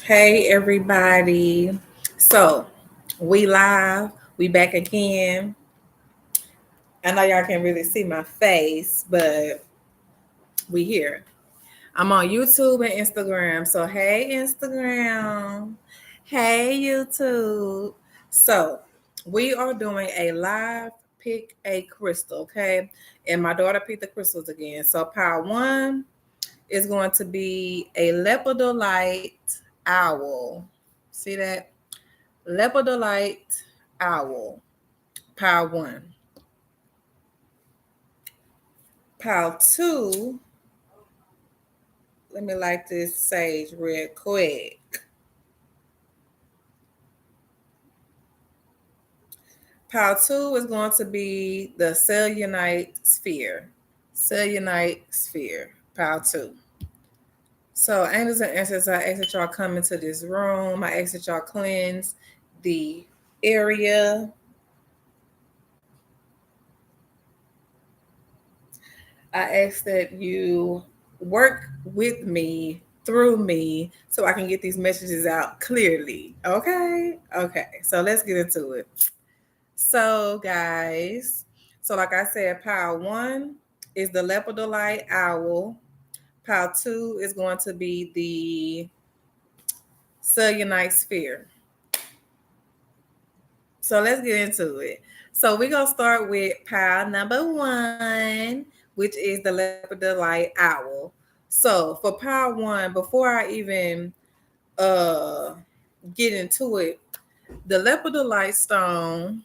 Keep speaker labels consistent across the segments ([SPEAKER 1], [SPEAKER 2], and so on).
[SPEAKER 1] Hey everybody. So we live. We back again. I know y'all can't really see my face, but we here. I'm on YouTube and Instagram. So hey Instagram. Hey YouTube. So we are doing a live pick a crystal, okay? And my daughter picked the crystals again. So power one is going to be a lepidolite owl. See that? Lepidolite owl, pile one. Pile two, let me light this sage real quick. Pile two is going to be the cellulite sphere. Cellulite sphere, pile two. So, angels and ancestors, I ask that y'all come into this room. I ask that y'all cleanse the area. I ask that you work with me, through me, so I can get these messages out clearly. Okay? Okay. So let's get into it. So, guys, so like I said, pile one is the lepidolite owl. Pile two is going to be the cellulite sphere. So let's get into it. So we're gonna start with pile number one, which is the lepidolite owl. So for pile one, before I even uh get into it, the lepidolite stone,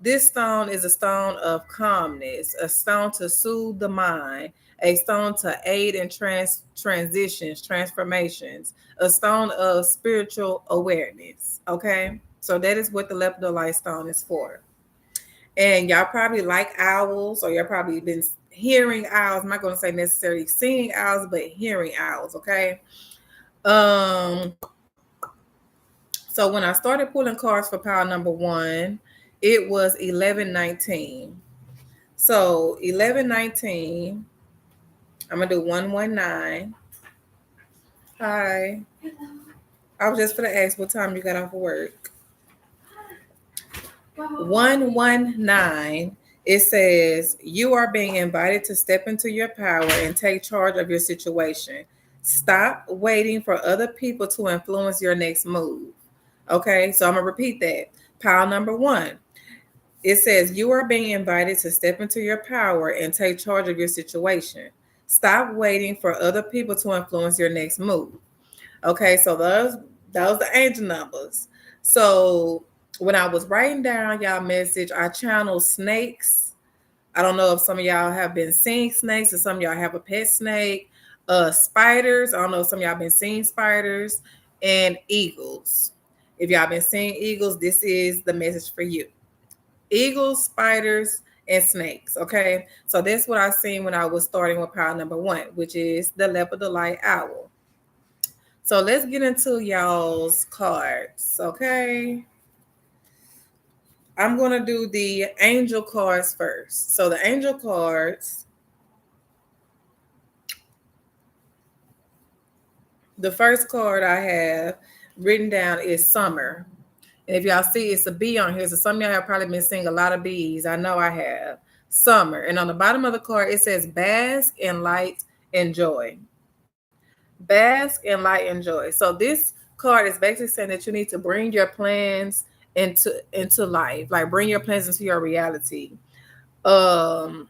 [SPEAKER 1] this stone is a stone of calmness, a stone to soothe the mind, a stone to aid in transitions, transformations, a stone of spiritual awareness. Okay, so that is what the lepidolite stone is for. And y'all probably like owls, or y'all probably been hearing owls. I'm not going to say necessarily seeing owls, but hearing owls. Okay. Um. So when I started pulling cards for pile number one, it was 1119. So 1119. I'm gonna do 119. Hi. I was just gonna ask what time you got off of work. 119, it says, you are being invited to step into your power and take charge of your situation. Stop waiting for other people to influence your next move. Okay, so I'm going to repeat that. Pile number one, it says, you are being invited to step into your power and take charge of your situation. Stop waiting for other people to influence your next move. Okay, so those the angel numbers. So when I was writing down y'all message, I channeled snakes. I don't know if some of y'all have been seeing snakes, or some of y'all have a pet snake. Spiders. I don't know if some of y'all been seeing spiders, and eagles. If y'all been seeing eagles, this is the message for you. Eagles, spiders, and snakes. Okay, so that's what I seen when I was starting with pile number one, which is the lepidolite owl. So let's get into y'all's cards, okay? I'm going to do the angel cards first. So the angel cards, the first card I have written down is summer. And if y'all see, it's a bee on here. So some of y'all have probably been seeing a lot of bees. I know I have. Summer. And on the bottom of the card, it says bask in light and joy. Bask in light and joy. So this card is basically saying that you need to bring your plans into life, like bring your plans into your reality. Um,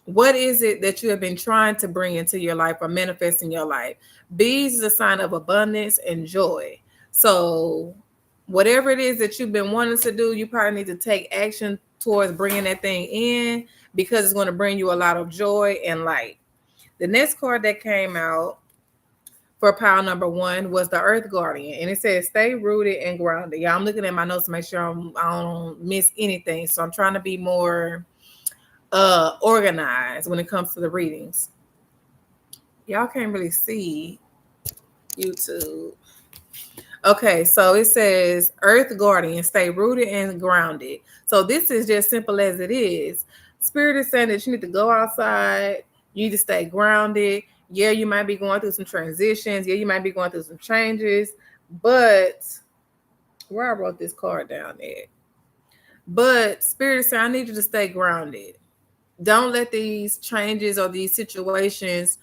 [SPEAKER 1] what is it that you have been trying to bring into your life or manifest in your life? Bees is a sign of abundance and joy. So whatever it is that you've been wanting to do, you probably need to take action towards bringing that thing in, because it's going to bring you a lot of joy and light. The next card that came out for pile number one was the Earth Guardian, and it says stay rooted and grounded. Yeah, I'm looking at my notes to make sure I don't miss anything. So I'm trying to be more organized when it comes to the readings. Y'all can't really see YouTube. Okay, so it says Earth Guardian, stay rooted and grounded. So this is just simple as it is. Spirit is saying that you need to go outside, you need to stay grounded, Yeah, you might be going through some transitions. Yeah, you might be going through some changes. But where I wrote this card down at. But Spirit said, I need you to stay grounded. Don't let these changes or these situations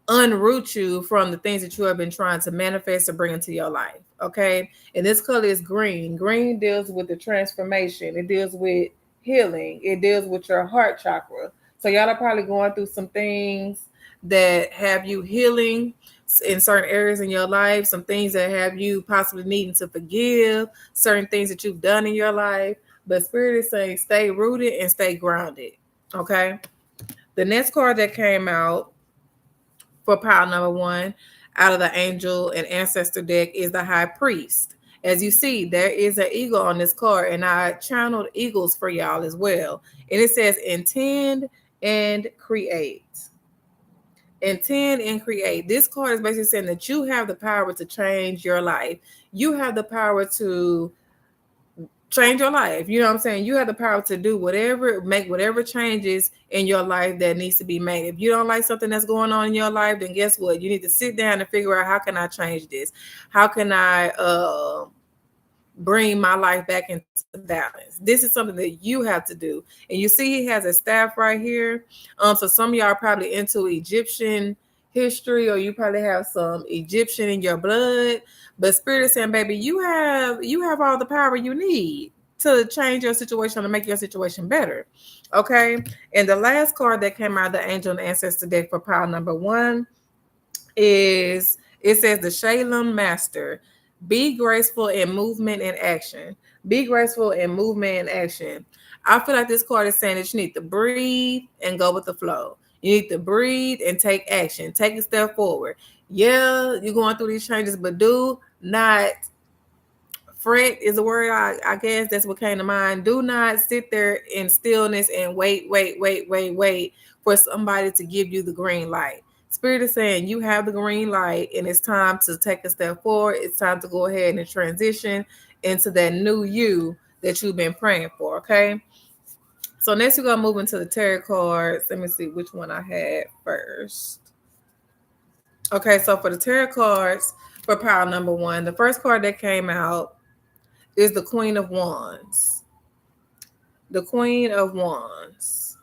[SPEAKER 1] unroot you from the things that you have been trying to manifest or bring into your life. Okay. And this color is green. Green deals with the transformation, it deals with healing, it deals with your heart chakra. So, y'all are probably going through some things that have you healing in certain areas in your life, some things that have you possibly needing to forgive, certain things that you've done in your life. But Spirit is saying stay rooted and stay grounded. Okay. The next card that came out for pile number one out of the angel and ancestor deck is the high priest. As you see, there is an eagle on this card, and I channeled eagles for y'all as well. And it says intend and create. Intend and create. This card is basically saying that you have the power to change your life. You have the power to change your life. You know what I'm saying? You have the power to do whatever, make whatever changes in your life that needs to be made. If you don't like something that's going on in your life, then guess what? You need to sit down and figure out, how can I change this? How can I bring my life back into balance? This is something that you have to do. And you see he has a staff right here. So some of y'all are probably into Egyptian history, or you probably have some Egyptian in your blood. But Spirit is saying, baby, you have all the power you need to change your situation, to make your situation better. Okay. And the last card that came out of the angel and ancestor deck for pile number one is, it says the Shalem Master. Be graceful in movement and action. Be graceful in movement and action. I feel like this card is saying that you need to breathe and go with the flow. You need to breathe and take action. Take a step forward. Yeah, you're going through these changes, but do not fret is a word, I guess that's what came to mind. Do not sit there in stillness and wait for somebody to give you the green light. Spirit is saying you have the green light, and it's time to take a step forward. It's time to go ahead and transition into that new you that you've been praying for. Okay. So next we're gonna move into the tarot cards. Let me see which one I had first. Okay, so for the tarot cards for pile number one, the first card that came out is the Queen of Wands. The Queen of Wands.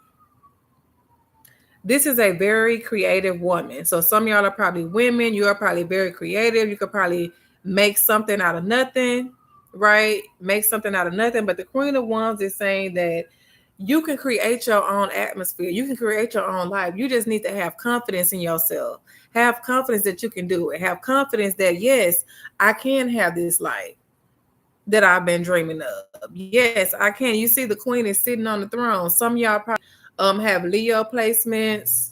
[SPEAKER 1] This is a very creative woman. So some of y'all are probably women. You are probably very creative. You could probably make something out of nothing, right? Make something out of nothing. But the Queen of Wands is saying that you can create your own atmosphere. You can create your own life. You just need to have confidence in yourself. Have confidence that you can do it. Have confidence that, yes, I can have this life that I've been dreaming of. Yes, I can. You see, the queen is sitting on the throne. Some of y'all probably have Leo placements.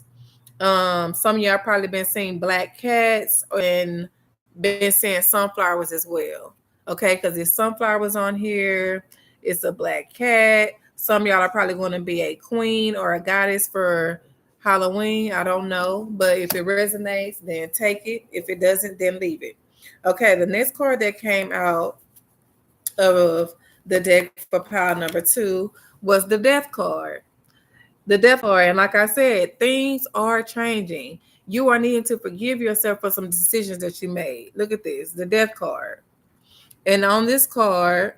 [SPEAKER 1] Some of y'all probably been seeing black cats and been seeing sunflowers as well. Okay, because there's sunflowers on here. It's a black cat. Some of y'all are probably going to be a queen or a goddess for Halloween. I don't know. But if it resonates, then take it. If it doesn't, then leave it. Okay, the next card that came out of the deck for pile number two was the Death card. The Death card. And like I said, things are changing. You are needing to forgive yourself for some decisions that you made. Look at this, the Death card. And on this card,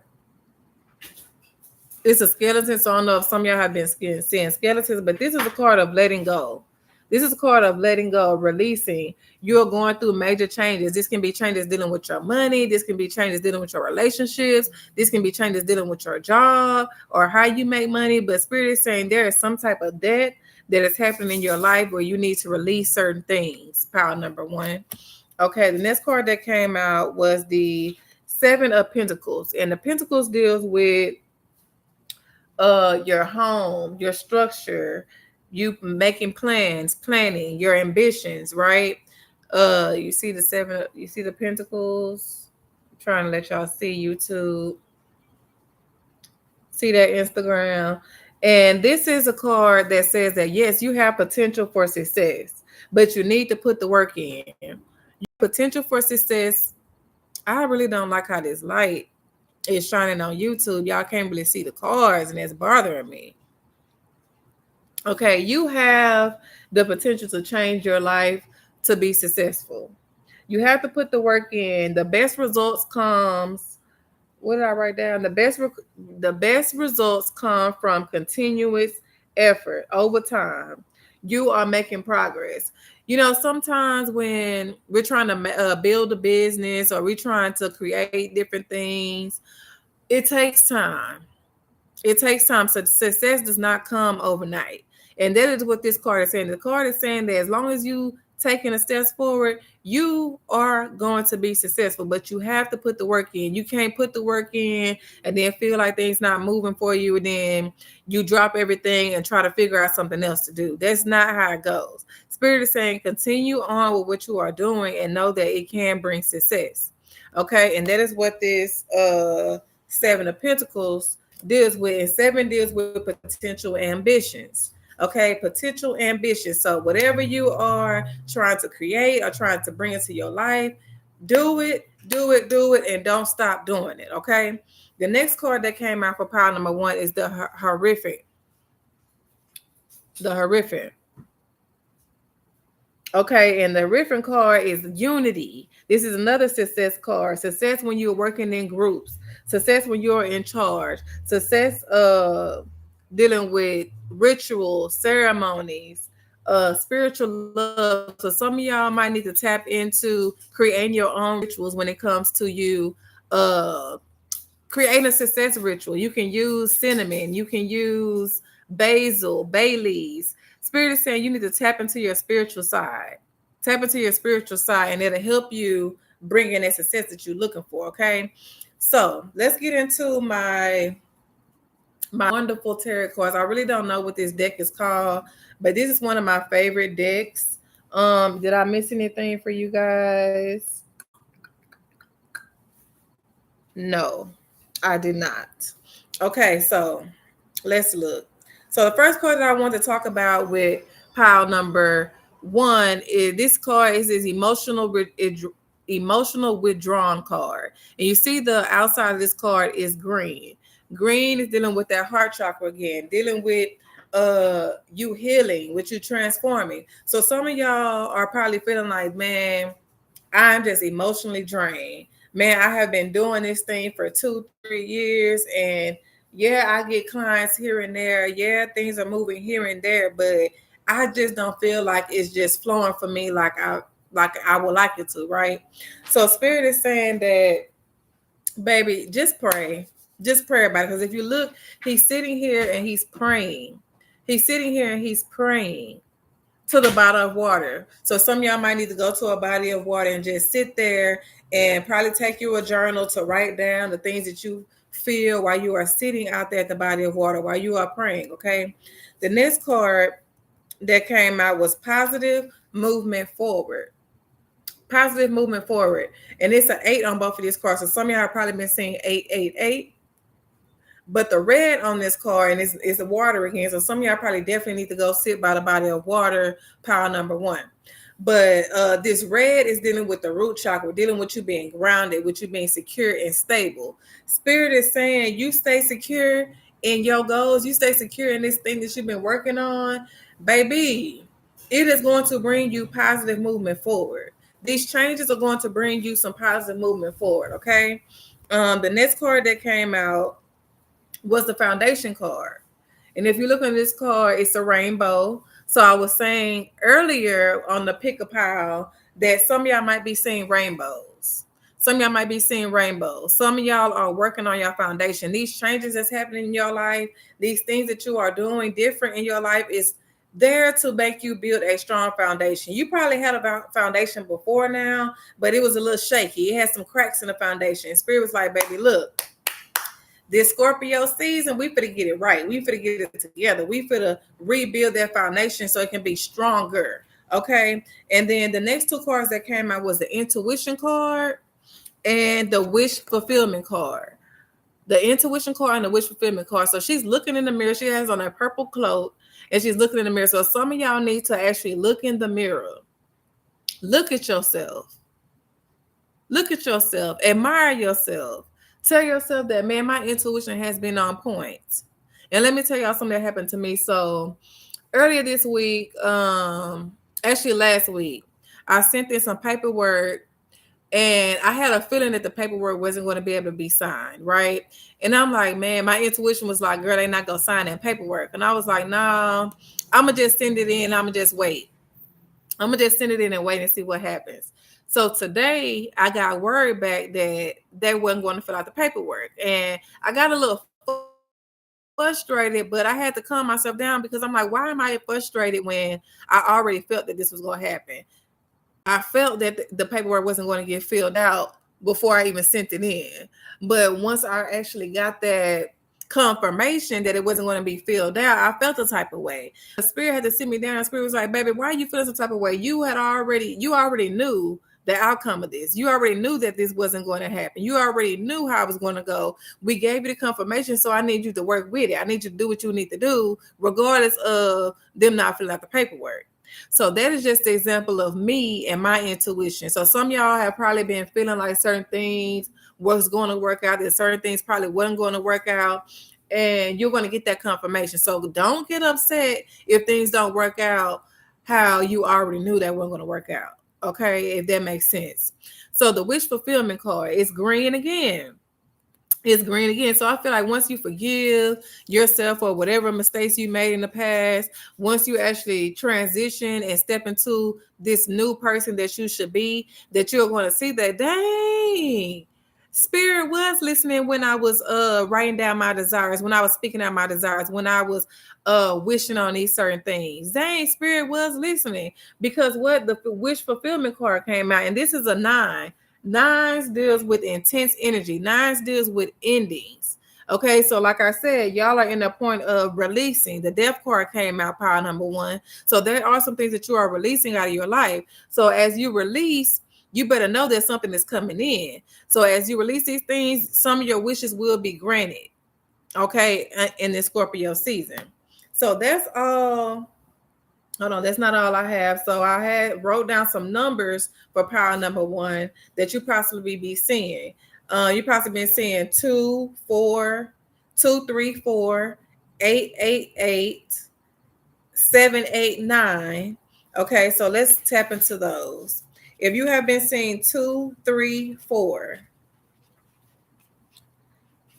[SPEAKER 1] it's a skeleton. So I don't know if some of y'all have been seeing skeletons, but this is a card of letting go. This is a card of letting go, releasing. You're going through major changes. This can be changes dealing with your money. This can be changes dealing with your relationships. This can be changes dealing with your job or how you make money. But Spirit is saying there is some type of debt that is happening in your life where you need to release certain things. Pile number one. Okay, the next card that came out was the Seven of Pentacles. And the Pentacles deals with your home, your structure, you making plans, planning, your ambitions, right? You see the seven, you see the Pentacles. I'm trying to let y'all see YouTube, see that Instagram. And this is a card that says that yes, you have potential for success, but you need to put the work in. Your potential for success. I really don't like how this light is shining on YouTube. Y'all can't really see the cards, and it's bothering me. Okay, you have the potential to change your life to be successful. You have to put the work in. The best results comes. What did I write down? The best results come from continuous effort over time. You are making progress. You know, sometimes when we're trying to build a business or we're trying to create different things, it takes time. It takes time. So success does not come overnight. And that is what this card is saying. The card is saying that as long as you taking a steps forward, you are going to be successful. But you have to put the work in. You can't put the work in and then feel like things not moving for you, and then you drop everything and try to figure out something else to do. That's not how it goes. Spirit is saying continue on with what you are doing and know that it can bring success. Okay, and that is what this Seven of Pentacles deals with, and seven deals with potential ambitions. Okay, potential ambitions. So whatever you are trying to create or trying to bring into your life, do it, and don't stop doing it. Okay. The next card that came out for pile number one is the horrific. The horrific. Okay, and the different card is unity. This is another success card. Success when you're working in groups. Success when you're in charge. Success dealing with rituals, ceremonies, spiritual love. So some of y'all might need to tap into creating your own rituals when it comes to you uh creating a success ritual. You can use cinnamon, you can use basil, bay leaves. Spirit is saying you need to tap into your spiritual side. Tap into your spiritual side, and it'll help you bring in that success that you're looking for. Okay. So let's get into my wonderful tarot cards. I really don't know what this deck is called, but this is one of my favorite decks. Did I miss anything for you guys? No, I did not. Okay, so let's look. So the first card that I want to talk about with pile number one is this card is this emotional withdrawn card. And you see the outside of this card is green. Green is dealing with that heart chakra again, dealing with you healing, with you transforming. So some of y'all are probably feeling like, man, I'm just emotionally drained. Man, I have been doing this thing for 2, 3 years, and yeah, I get clients here and there. Yeah, things are moving here and there, but I just don't feel like it's just flowing for me like I would like it to, right? So Spirit is saying that, baby, just pray. Just pray about it. Because if you look, he's sitting here and he's praying. He's sitting here and he's praying to the bottle of water. So some of y'all might need to go to a body of water and just sit there and probably take you a journal to write down the things that you feel while you are sitting out there at the body of water, while you are praying, okay? The next card that came out was positive movement forward. Positive movement forward. And it's an 8 on both of these cards. So some of y'all have probably been seeing 888. But the red on this card, and it's the water again. So some of y'all probably definitely need to go sit by the body of water, pile number one. But this red is dealing with the root chakra, dealing with you being grounded, with you being secure and stable. Spirit is saying you stay secure in your goals, you stay secure in this thing that you've been working on, baby. It is going to bring you positive movement forward. These changes are going to bring you some positive movement forward, okay? The next card that came out was the foundation card. And if you look on this card, it's a rainbow. So I was saying earlier on the pick a pile that some of y'all might be seeing rainbows. Some of y'all might be seeing rainbows. Some of y'all are working on your foundation. These changes that's happening in your life, these things that you are doing different in your life is there to make you build a strong foundation. You probably had a foundation before now, but it was a little shaky. It had some cracks in the foundation. Spirit was like, baby, look, this Scorpio season, we finna get it right. We finna get it together. We finna rebuild that foundation so it can be stronger. Okay. And then the next two cards that came out was the intuition card and the wish fulfillment card. The intuition card and the wish fulfillment card. So she's looking in the mirror. She has on a purple cloak and she's looking in the mirror. So some of y'all need to actually look in the mirror. Look at yourself. Look at yourself. Admire yourself. Tell yourself that, man, my intuition has been on point. And let me tell y'all something that happened to me. So earlier this week, actually last week, I sent in some paperwork, and I had a feeling that the paperwork wasn't going to be able to be signed, right? And I'm like, man, my intuition was like, girl, they not gonna sign that paperwork. And I was like, no, I'm gonna just send it in. I'm gonna just wait. I'm gonna just send it in and wait and see what happens. So today I got word back that they wasn't going to fill out the paperwork, and I got a little frustrated, but I had to calm myself down because I'm like, why am I frustrated when I already felt that this was going to happen? I felt that the paperwork wasn't going to get filled out before I even sent it in. But once I actually got that confirmation that it wasn't going to be filled out, I felt the type of way. The spirit had to sit me down. The spirit was like, baby, why are you feeling some type of way? You already knew the outcome of this. You already knew that this wasn't going to happen. You already knew how it was going to go. We gave you the confirmation, so I need you to work with it. I need you to do what you need to do, regardless of them not filling out the paperwork. So that is just the example of me and my intuition. So some of y'all have probably been feeling like certain things was going to work out, that certain things probably wasn't going to work out, and you're going to get that confirmation. So don't get upset if things don't work out how you already knew that wasn't going to work out. Okay, if that makes sense. So the wish fulfillment card is green again. It's green again. So I feel like once you forgive yourself for whatever mistakes you made in the past, once you actually transition and step into this new person that you should be, that you're going to see that, dang, Spirit was listening when I was writing down my desires, when I was speaking out my desires, when I was wishing on these certain things. Dang, Spirit was listening, because what the wish fulfillment card came out, and this is a 9. Nines deals with intense energy. Nines deals with endings. Okay, so like I said, y'all are in the point of releasing. The death card came out, power number 1. So there are some things that you are releasing out of your life. So as you release, you better know that something is coming in. So as you release these things, some of your wishes will be granted. Okay, in this Scorpio season. So that's all. Hold on, that's not all I have. So I had wrote down some numbers for power number 1 that you possibly be seeing. You possibly been seeing 2, 4, 2, 3, 4, 8, 8, 8, 7, 8, 9. Okay, so let's tap into those. If you have been seeing 2, 3, 4,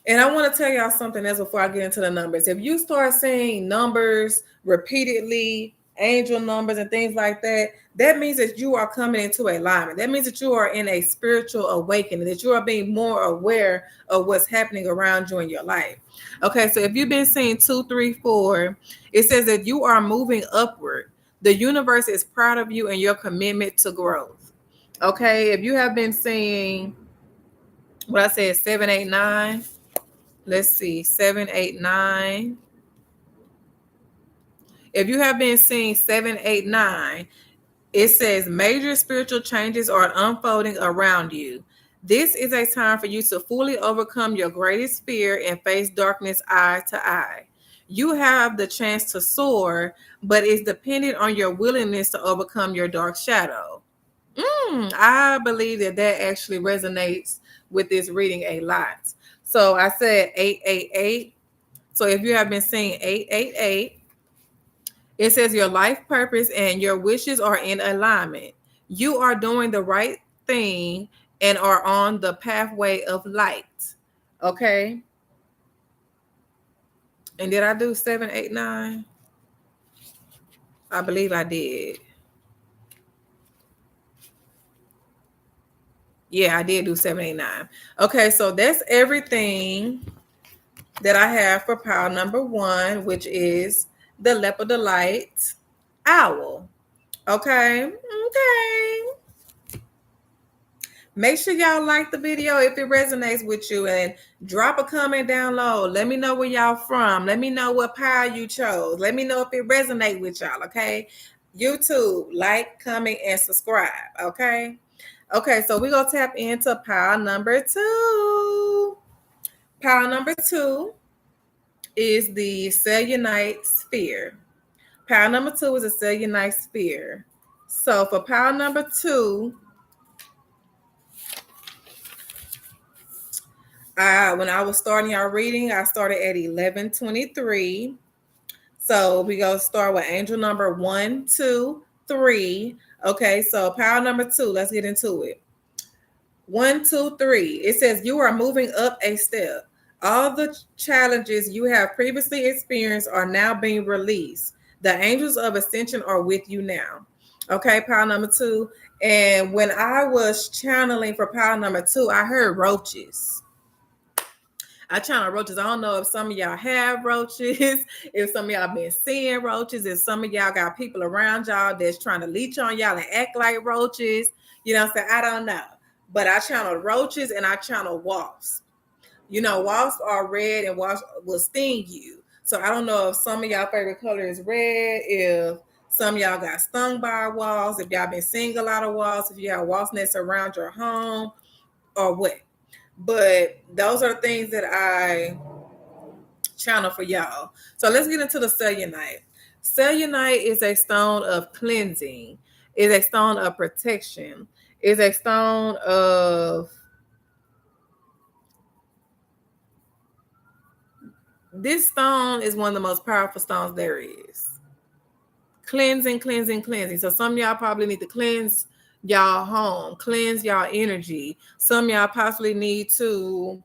[SPEAKER 1] and I want to tell y'all something else before I get into the numbers. If you start seeing numbers repeatedly, angel numbers and things like that, that means that you are coming into alignment. That means that you are in a spiritual awakening, that you are being more aware of what's happening around you in your life. Okay, so if you've been seeing 2, 3, 4, it says that you are moving upward. The universe is proud of you and your commitment to growth. Okay, if you have been seeing what I said, 7, 8, 9. Let's see, 7, 8, 9. If you have been seeing 7, 8, 9, it says major spiritual changes are unfolding around you. This is a time for you to fully overcome your greatest fear and face darkness eye to eye. You have the chance to soar, but it's dependent on your willingness to overcome your dark shadow. I believe that actually resonates with this reading a lot. So I said 888. So if you have been seeing 888, it says your life purpose and your wishes are in alignment. You are doing the right thing and are on the pathway of light. Okay. And did I do 789? I believe I did. Yeah, I did do 789. Okay, so that's everything that I have for power number 1, which is the leopard of light owl. Okay. Make sure y'all like the video if it resonates with you, and drop a comment down low. Let me know where y'all from. Let me know what power you chose. Let me know if it resonates with y'all. Okay. YouTube, like, comment, and subscribe. Okay. Okay, so we're going to tap into power number 2. Power number 2 is the Cellulite sphere. Power number 2 is a Cellulite sphere. So for power number 2, when I was starting our reading, I started at 1123. So we go start with angel number 1, 2, 3. Okay, so power number 2, let's get into it. 1, 2, 3. It says you are moving up a step. All the challenges you have previously experienced are now being released. The angels of ascension are with you now. Okay, power number 2. And when I was channeling for power number 2, I heard roaches. I channel roaches. I don't know if some of y'all have roaches, if some of y'all been seeing roaches, if some of y'all got people around y'all that's trying to leech on y'all and act like roaches. You know what I'm saying? I don't know. But I channel roaches and I channel wasps. You know, wasps are red and wasps will sting you. So I don't know if some of y'all favorite color is red, if some of y'all got stung by wasps, if y'all been seeing a lot of wasps, if you have wasp nests around your home or what. But those are the things that I channel for y'all. So let's get into the cellulite. Cellulite is a stone of cleansing, is a stone of protection, is a stone of this stone is one of the most powerful stones there is. Cleansing, cleansing, cleansing. So some of y'all probably need to cleanse y'all home, cleanse y'all energy. Some of y'all possibly need to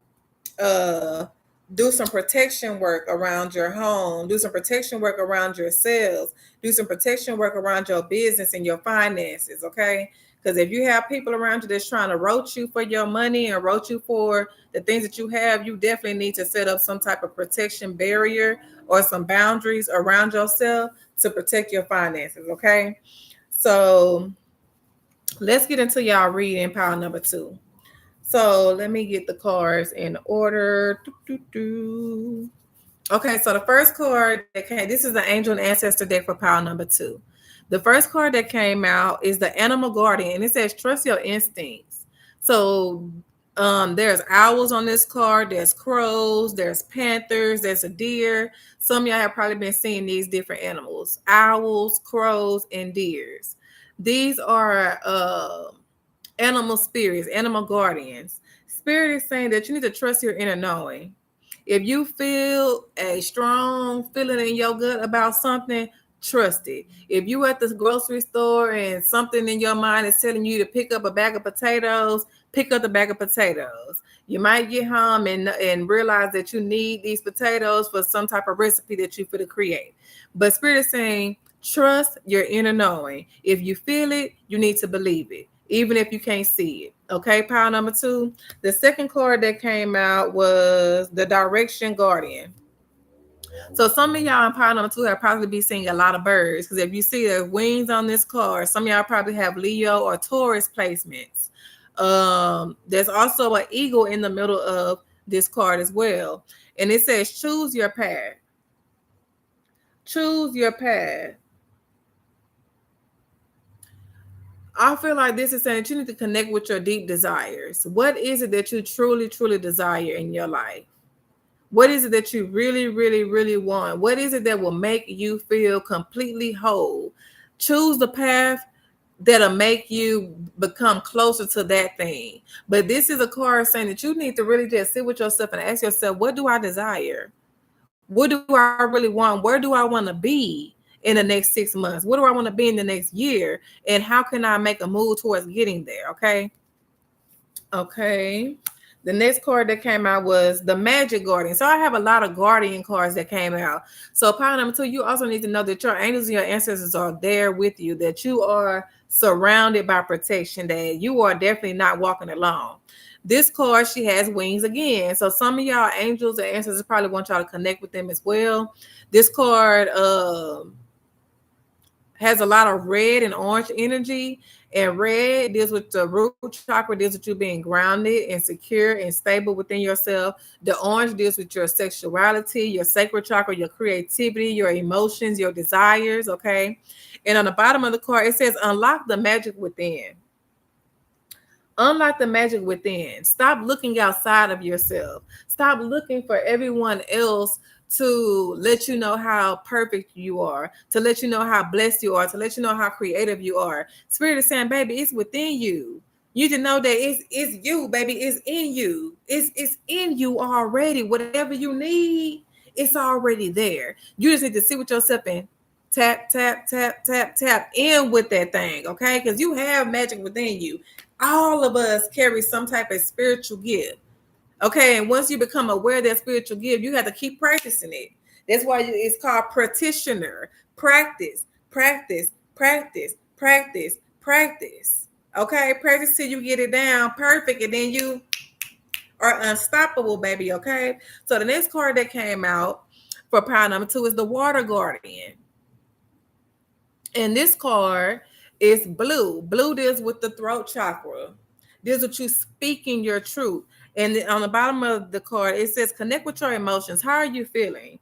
[SPEAKER 1] uh do some protection work around your home, do some protection work around your cells, do some protection work around your business and your finances, okay? Because if you have people around you that's trying to roach you for your money and roach you for the things that you have, you definitely need to set up some type of protection barrier or some boundaries around yourself to protect your finances, okay? So let's get into y'all reading power number 2. So let me get the cards in order. Okay, so the first card that came, this is the Angel and Ancestor deck for power number 2. The first card that came out is the Animal Guardian, and it says trust your instincts. So there's owls on this card, there's crows, there's panthers, there's a deer. Some of y'all have probably been seeing these different animals: owls, crows, and deers. These are animal spirits, animal guardians. Spirit is saying that you need to trust your inner knowing. If you feel a strong feeling in your gut about something, trust it. If you at the grocery store and something in your mind is telling you to pick up a bag of potatoes, pick up the bag of potatoes. You might get home and realize that you need these potatoes for some type of recipe that you fit to create. But Spirit is saying, trust your inner knowing. If you feel it, you need to believe it, even if you can't see it. Okay, power number 2. The second card that came out was the Direction Guardian. So some of y'all in power number 2 have probably be seeing a lot of birds, because if you see the wings on this card, some of y'all probably have Leo or Taurus placements. There's also an eagle in the middle of this card as well. And it says choose your path. Choose your path. I feel like this is saying that you need to connect with your deep desires. What is it that you truly, truly desire in your life? What is it that you really, really, really want? What is it that will make you feel completely whole? Choose the path that'll make you become closer to that thing. But this is a card saying that you need to really just sit with yourself and ask yourself, what do I desire? What do I really want? Where do I want to be in the next 6 months? What do I want to be in the next year? And how can I make a move towards getting there? Okay. Okay. The next card that came out was the Magic Guardian. So I have a lot of Guardian cards that came out. So power number 2, you also need to know that your angels and your ancestors are there with you, that you are surrounded by protection, that you are definitely not walking alone. This card, she has wings again. So some of y'all angels and ancestors probably want y'all to connect with them as well. This card has a lot of red and orange energy. And red deals with the root chakra, deals with you being grounded and secure and stable within yourself. The orange deals with your sexuality, your sacral chakra, your creativity, your emotions, your desires, okay? And on the bottom of the card, it says unlock the magic within. Unlock the magic within. Stop looking outside of yourself. Stop looking for everyone else to let you know how perfect you are, to let you know how blessed you are, to let you know how creative you are. Spirit is saying, baby, it's within you. You need to know that it's you, baby. It's in you. It's in you already. Whatever you need, it's already there. You just need to sit with yourself and Tap, tap, tap, tap, tap in with that thing, okay? Because you have magic within you. All of us carry some type of spiritual gift, okay? And once you become aware of that spiritual gift, you have to keep practicing it. That's why it's called practitioner. Practice, practice, practice, practice, practice. Okay, practice till you get it down perfect, and then you are unstoppable, baby. Okay. So the next card that came out for power number 2 is the Water Guardian. And this card is blue. Blue deals with the throat chakra. Deals with you speaking your truth. And on the bottom of the card, it says connect with your emotions. How are you feeling?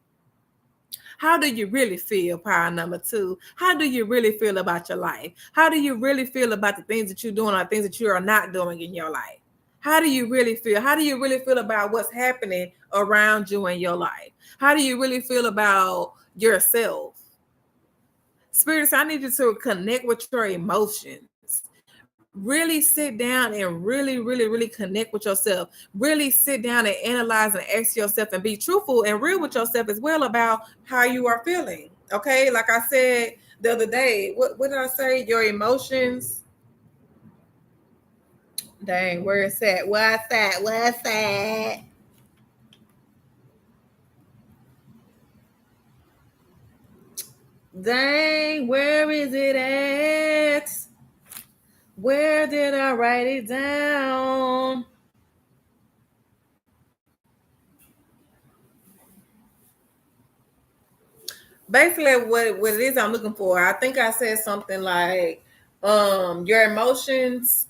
[SPEAKER 1] How do you really feel, power number 2? How do you really feel about your life? How do you really feel about the things that you're doing or things that you are not doing in your life? How do you really feel? How do you really feel about what's happening around you in your life? How do you really feel about yourself? Spirits, I need you to connect with your emotions. Really sit down and really connect with yourself. Really sit down and analyze and ask yourself and be truthful and real with yourself as well about how you are feeling. Okay, like I said the other day, what did I say? Your emotions. Dang, where is that? What's that? What's that? Dang, where is it at? Where did I write it down? Basically, what it is I'm looking for. I think I said something like, your emotions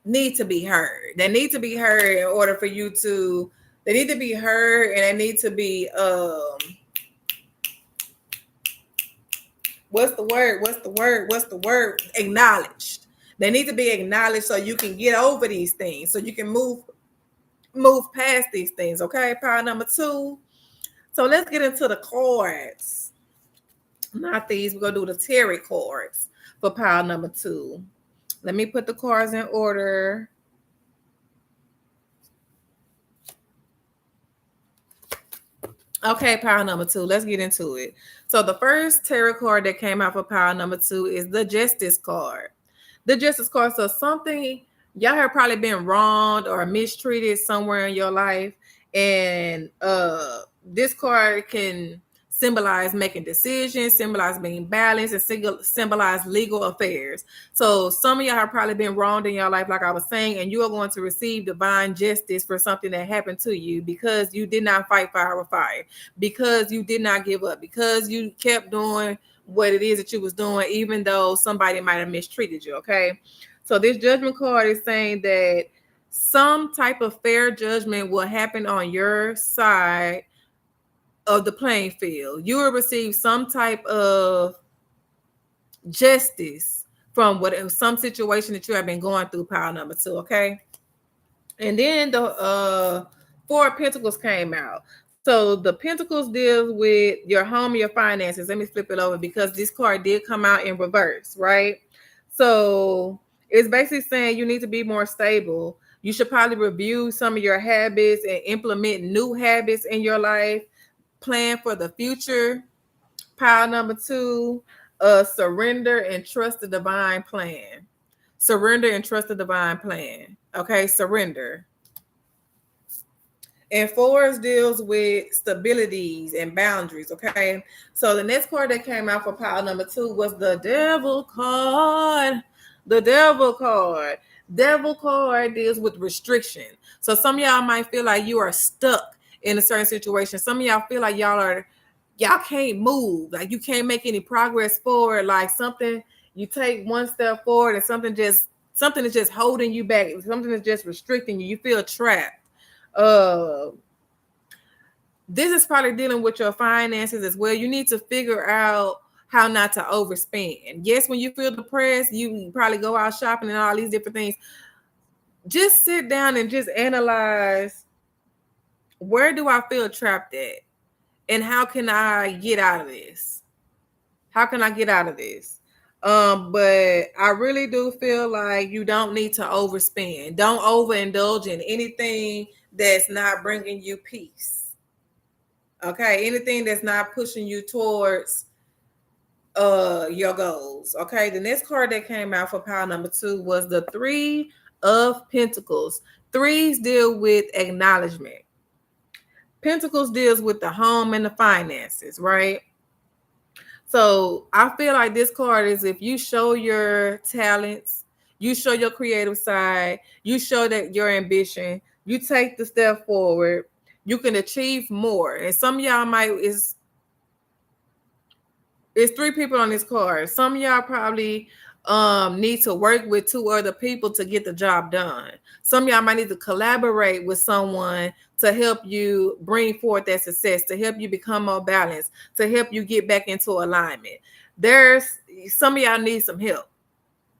[SPEAKER 1] need to be heard. They need to be heard in order for you to. They need to be heard, and they need to be what's the word? What's the word? What's the word? Acknowledged. They need to be acknowledged so you can get over these things, so you can move past these things. Okay, power number 2. So let's get into the cards. Not these. We're gonna do the tarot cards for pile number 2. Let me put the cards in order. Okay, pile number 2. Let's get into it. So the first tarot card that came out for pile number 2 is the Justice card. The Justice card. So something y'all have probably been wronged or mistreated somewhere in your life, and this card can symbolize making decisions, symbolize being balanced, and symbolize legal affairs. So some of y'all have probably been wronged in your life, like I was saying, and you are going to receive divine justice for something that happened to you because you did not fight fire with fire, because you did not give up, because you kept doing what it is that you was doing, even though somebody might have mistreated you. Okay. So this judgment card is saying that some type of fair judgment will happen on your side of the playing field. You will receive some type of justice from some situation that you have been going through, pile number 2. Okay. And then the 4 of Pentacles came out. So the Pentacles deals with your home, your finances. Let me flip it over because this card did come out in reverse, right? So it's basically saying you need to be more stable. You should probably review some of your habits and implement new habits in your life. Plan for the future. Pile number 2, surrender and trust the divine plan. Surrender and trust the divine plan. Okay, surrender. And 4 deals with stabilities and boundaries. Okay. So the next card that came out for pile number 2 was the Devil card. The Devil card. Devil card deals with restriction. So some of y'all might feel like you are stuck in a certain situation. Some of y'all feel like y'all can't move. Like you can't make any progress forward. Like something, you take one step forward and something is just holding you back. Something is just restricting you. You feel trapped. This is probably dealing with your finances as well. You need to figure out how not to overspend. Yes, when you feel depressed, you probably go out shopping and all these different things. Just sit down and just analyze, where do I feel trapped at? And how can I get out of this? How can I get out of this? But I really do feel like you don't need to overspend. Don't overindulge in anything that's not bringing you peace. Okay, anything that's not pushing you towards your goals. Okay, the next card that came out for pile number 2 was the Three of Pentacles. Threes deal with acknowledgement. Pentacles deals with the home and the finances, right? So I feel like this card is, if you show your talents, you show your creative side, you show that your ambition, you take the step forward, you can achieve more. And some of y'all might it's 3 people on this card. Some of y'all probably need to work with 2 other people to get the job done. Some of y'all might need to collaborate with someone to help you bring forth that success, to help you become more balanced, to help you get back into alignment. There's some of y'all need some help.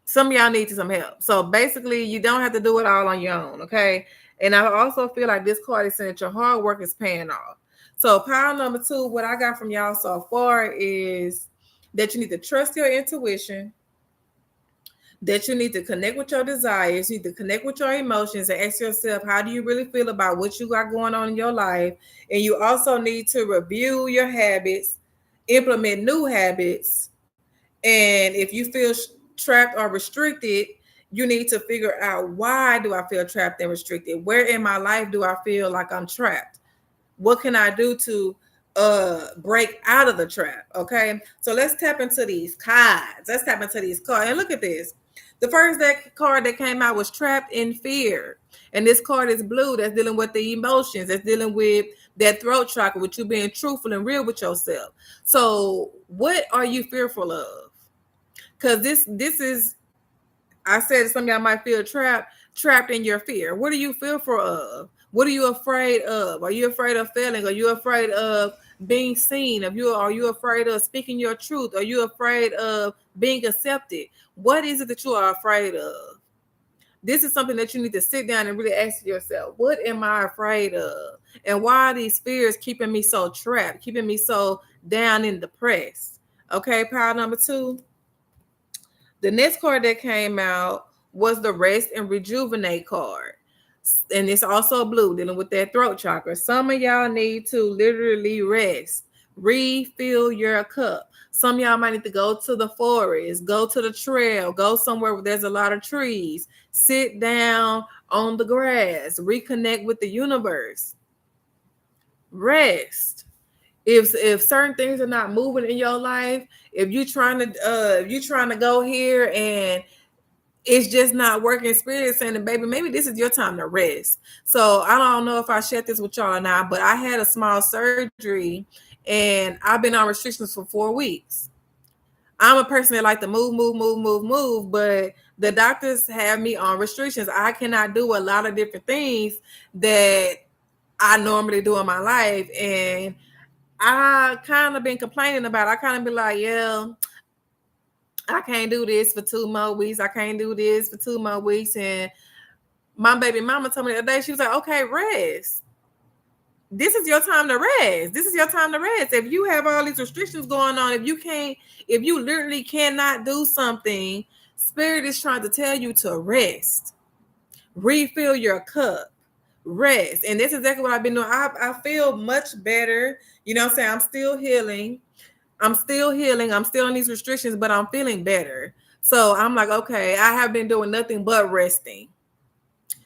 [SPEAKER 1] Some of y'all need some help. So basically, you don't have to do it all on your own, okay? And I also feel like this card is saying that your hard work is paying off. So pile number 2, what I got from y'all so far is that you need to trust your intuition, that you need to connect with your desires, you need to connect with your emotions and ask yourself, how do you really feel about what you got going on in your life? And you also need to review your habits, implement new habits. And if you feel trapped or restricted, you need to figure out, why do I feel trapped and restricted? Where in my life do I feel like I'm trapped? What can I do to break out of the trap? Okay, so let's tap into these cards. Let's tap into these cards and look at this. The first card that came out was Trapped in Fear. And this card is blue. That's dealing with the emotions. That's dealing with that throat chakra, with you being truthful and real with yourself. So what are you fearful of? Because this is, I said some of y'all might feel trapped in your fear. What are you fearful of? What are you afraid of? Are you afraid of failing? Are you afraid of being seen? Are you afraid of speaking your truth? Are you afraid of being accepted? What is it that you are afraid of? This is something that you need to sit down and really ask yourself. What am I afraid of? And why are these fears keeping me so trapped, keeping me so down and depressed? Okay, pile number 2. The next card that came out was the Rest and Rejuvenate card. And it's also blue, dealing with that throat chakra. Some of y'all need to literally rest, refill your cup. Some of y'all might need to go to the forest, go to the trail, go somewhere where there's a lot of trees, sit down on the grass, reconnect with the universe. Rest. If certain things are not moving in your life, if you're trying to go here and it's just not working, Spirit is saying, baby, maybe this is your time to rest. So I don't know if I shared this with y'all or not, but I had a small surgery and I've been on restrictions for 4 weeks. I'm a person that like to move, but the doctors have me on restrictions. I cannot do a lot of different things that I normally do in my life. And I kind of been complaining about it. I kind of be like, yeah, I can't do this for 2 more weeks. I can't do this for 2 more weeks. And my baby mama told me the other day, she was like, okay, rest. This is your time to rest. This is your time to rest. If you have all these restrictions going on, if you literally cannot do something, Spirit is trying to tell you to rest. Refill your cup. Rest. And that's exactly what I've been doing. I feel much better. You know what I'm saying? I'm still healing. I'm still on these restrictions, but I'm feeling better. So I'm like, okay, I have been doing nothing but resting.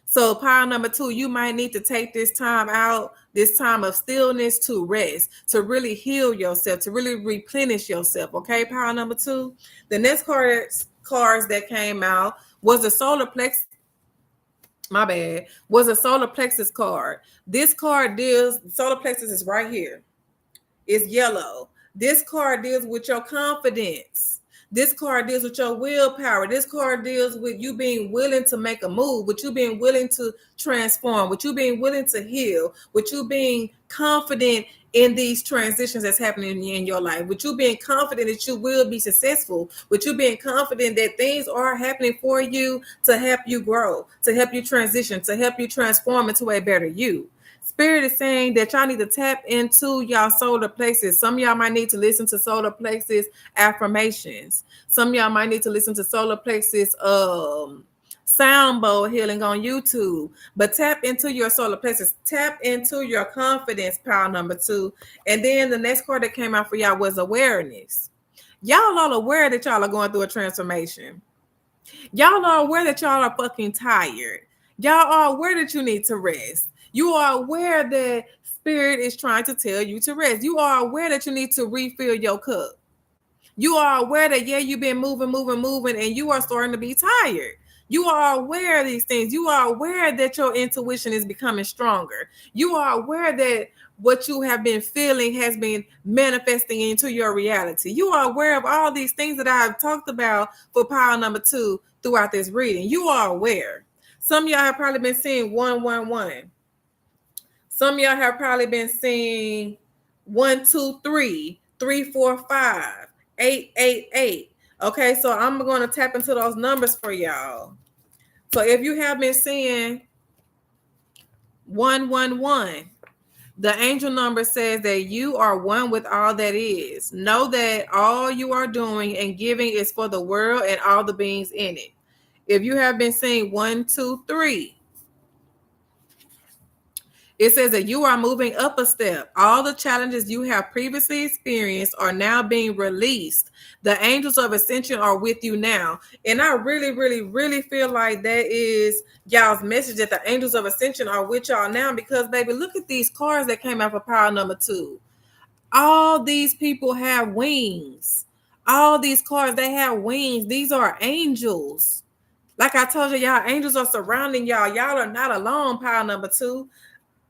[SPEAKER 1] So pile number 2, you might need to take this time out, this time of stillness, to rest, to really heal yourself, to really replenish yourself. Okay, pile number 2. The next cards that came out was the solar plexus. My bad. Was a solar plexus card. This card deals, solar plexus is right here. It's yellow. This card deals with your confidence. This card deals with your willpower. This card deals with you being willing to make a move, with you being willing to transform, with you being willing to heal, with you being confident in these transitions that's happening in your life, with you being confident that you will be successful, with you being confident that things are happening for you to help you grow, to help you transition, to help you transform into a better you. Spirit is saying that y'all need to tap into y'all solar plexus. Some of y'all might need to listen to solar plexus affirmations. Some of y'all might need to listen to solar plexus sound bowl healing on YouTube. But tap into your solar plexus. Tap into your confidence, pile number 2. And then the next card that came out for y'all was awareness. Y'all are aware that y'all are going through a transformation. Y'all are aware that y'all are fucking tired. Y'all are aware that you need to rest. You are aware that spirit is trying to tell you to rest. You are aware that you need to refill your cup. You are aware that, yeah, you've been moving, and you are starting to be tired. You are aware of these things. You are aware that your intuition is becoming stronger. You are aware that what you have been feeling has been manifesting into your reality. You are aware of all these things that I've talked about for power number 2 throughout this reading. You are aware. Some of y'all have probably been seeing 111. Some of y'all have probably been seeing 123, 345, 888. Okay, so I'm going to tap into those numbers for y'all. So if you have been seeing 111, the angel number says that you are one with all that is. Know that all you are doing and giving is for the world and all the beings in it. If you have been seeing 123, it says that you are moving up a step. All the challenges you have previously experienced are now being released. The angels of ascension are with you now. And I really feel like that is y'all's message, that the angels of ascension are with y'all now, because, baby, look at these cards that came out for power number 2. All these people have wings. All these cards, they have wings. These are angels. Like I told you, y'all, angels are surrounding y'all. Y'all are not alone, power number 2.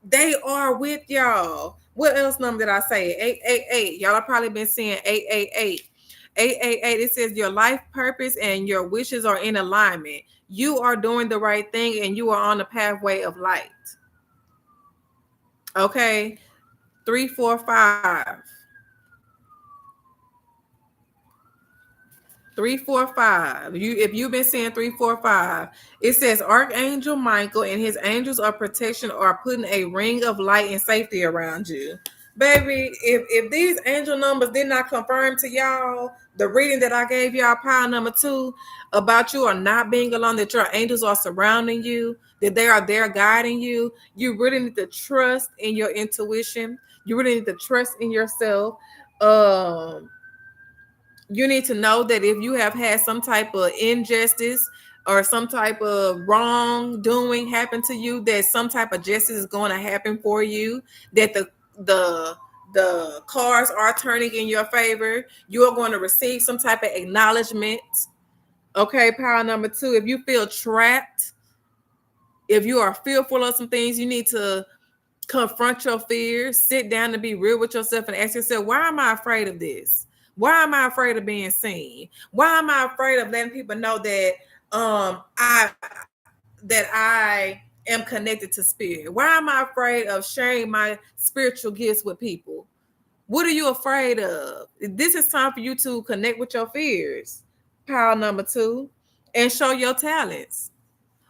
[SPEAKER 1] They are with y'all. What else number did I say? 888. Y'all have probably been seeing 888. 888, it says your life purpose and your wishes are in alignment. You are doing the right thing and you are on the pathway of light. Okay. 345. 345. If you've been seeing 345, it says Archangel Michael and his angels of protection are putting a ring of light and safety around you. Baby, if these angel numbers did not confirm to y'all the reading that I gave y'all, power number 2, about you are not being alone, that your angels are surrounding you, that they are there guiding you, you really need to trust in your intuition. You really need to trust in yourself. You need to know that if you have had some type of injustice or some type of wrongdoing happen to you, that some type of justice is going to happen for you, that the cards are turning in your favor. You are going to receive some type of acknowledgement. Okay, power number 2, if you feel trapped, if you are fearful of some things, you need to confront your fears, sit down and be real with yourself and ask yourself, why am I afraid of this? Why am I afraid of being seen? Why am I afraid of letting people know that I am connected to spirit? Why am I afraid of sharing my spiritual gifts with people? What are you afraid of? This is time for you to connect with your fears. Power number 2, and show your talents.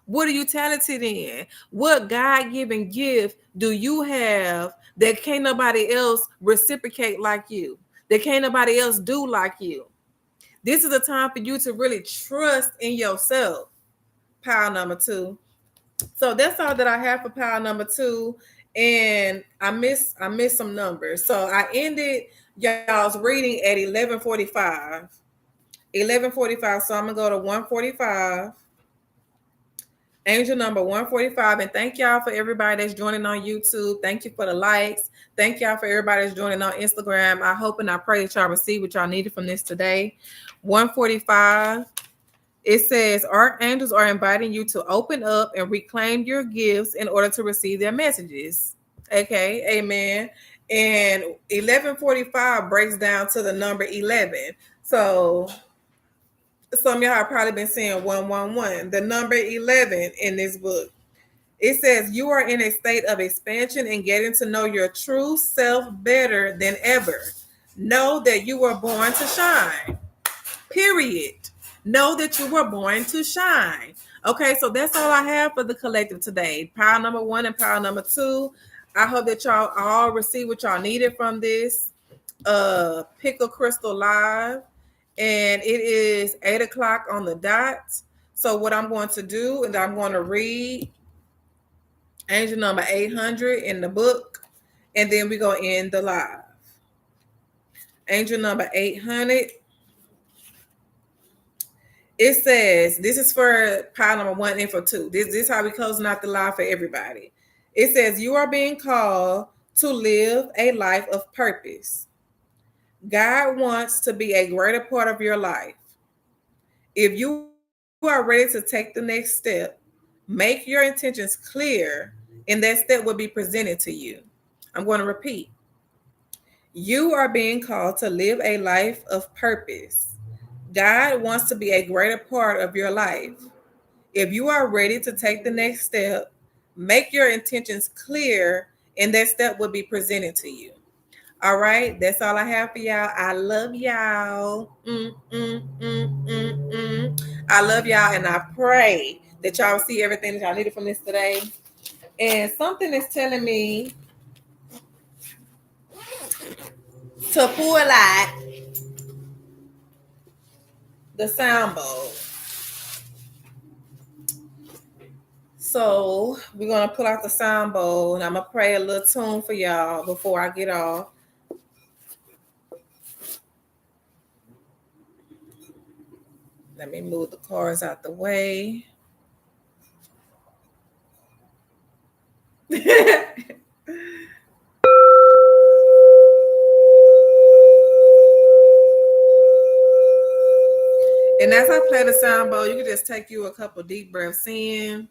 [SPEAKER 1] What are you talented in? What God-given gift do you have that can't nobody else reciprocate like you? That can't nobody else do like you? This is a time for you to really trust in yourself. Power number 2. So that's all that I have for power number 2. And I missed some numbers. So I ended y'all's reading at 11:45. 11:45. So I'm gonna go to 145. Angel number 145. And thank y'all for everybody that's joining on YouTube. Thank you for the likes. Thank y'all for everybody that's joining on Instagram. I hope and I pray that y'all receive what y'all needed from this today. 145. It says archangels are inviting you to open up and reclaim your gifts in order to receive their messages. Okay, amen. And 11:45 breaks down to the number 11. So some of y'all have probably been seeing 111, the number 11 in this book. It says you are in a state of expansion and getting to know your true self better than ever. Know that you were born to shine. Period. Know that you were born to shine. Okay, so that's all I have for the collective today. Power number 1 and power number 2. I hope that y'all all receive what y'all needed from this Pickle Crystal Live. And it is 8:00 on the dot. So what I'm going to do is I'm going to read angel number 800 in the book, and then we're going to end the live. Angel number 800. It says, this is for pile number 1 and for 2. This is how we closing out the line for everybody. It says, you are being called to live a life of purpose. God wants to be a greater part of your life. If you are ready to take the next step, make your intentions clear, and that step will be presented to you. I'm going to repeat. You are being called to live a life of purpose. God wants to be a greater part of your life. If you are ready to take the next step, make your intentions clear, and that step will be presented to you. All right, that's all I have for y'all. I love y'all. I love y'all, and I pray that y'all see everything that y'all needed from this today. And something is telling me to pull out the sound bowl. So we're gonna pull out the sound bowl, and I'm gonna pray a little tune for y'all before I get off. Let me move the cards out the way. And as I play the sound bowl, you can just take you a couple deep breaths in,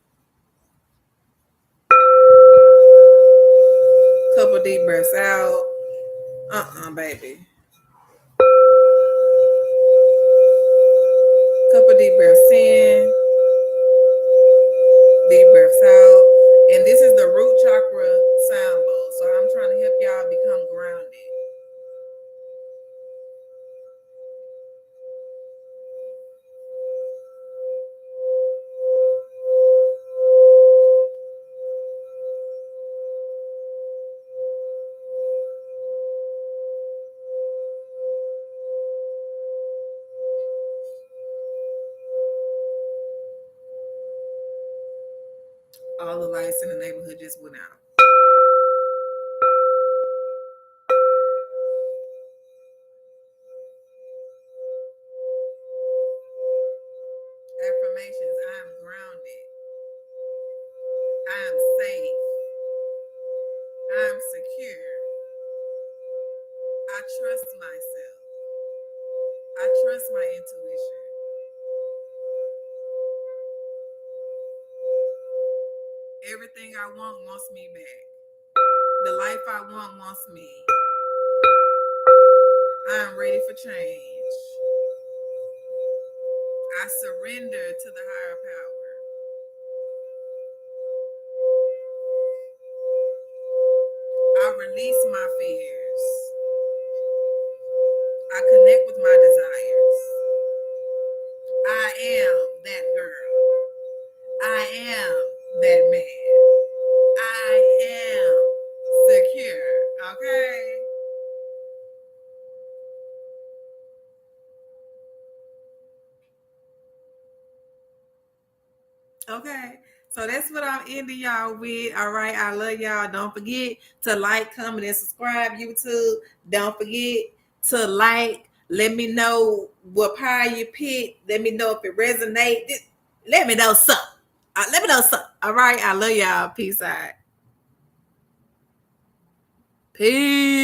[SPEAKER 1] couple deep breaths out. Baby. Couple deep breaths in, deep breaths out. And this is the root chakra sound bowl. So I'm trying to help y'all become grounded. All the lights in the neighborhood just went out. Affirmations: I am grounded. I am safe. I am secure. I trust myself. I trust my intuition. Everything I want wants me back. The life I want wants me. I am ready for change. I surrender to the higher power. I release my fears. I connect with my desires. I am that girl. I am that man. I am secure. Okay? Okay. So that's what I'm ending y'all with. All right. I love y'all. Don't forget to like, comment, and subscribe, YouTube. Don't forget to like. Let me know what pie you picked. Let me know if it resonates. Let me know something. Let me know something. All right. I love y'all. Peace out. Peace.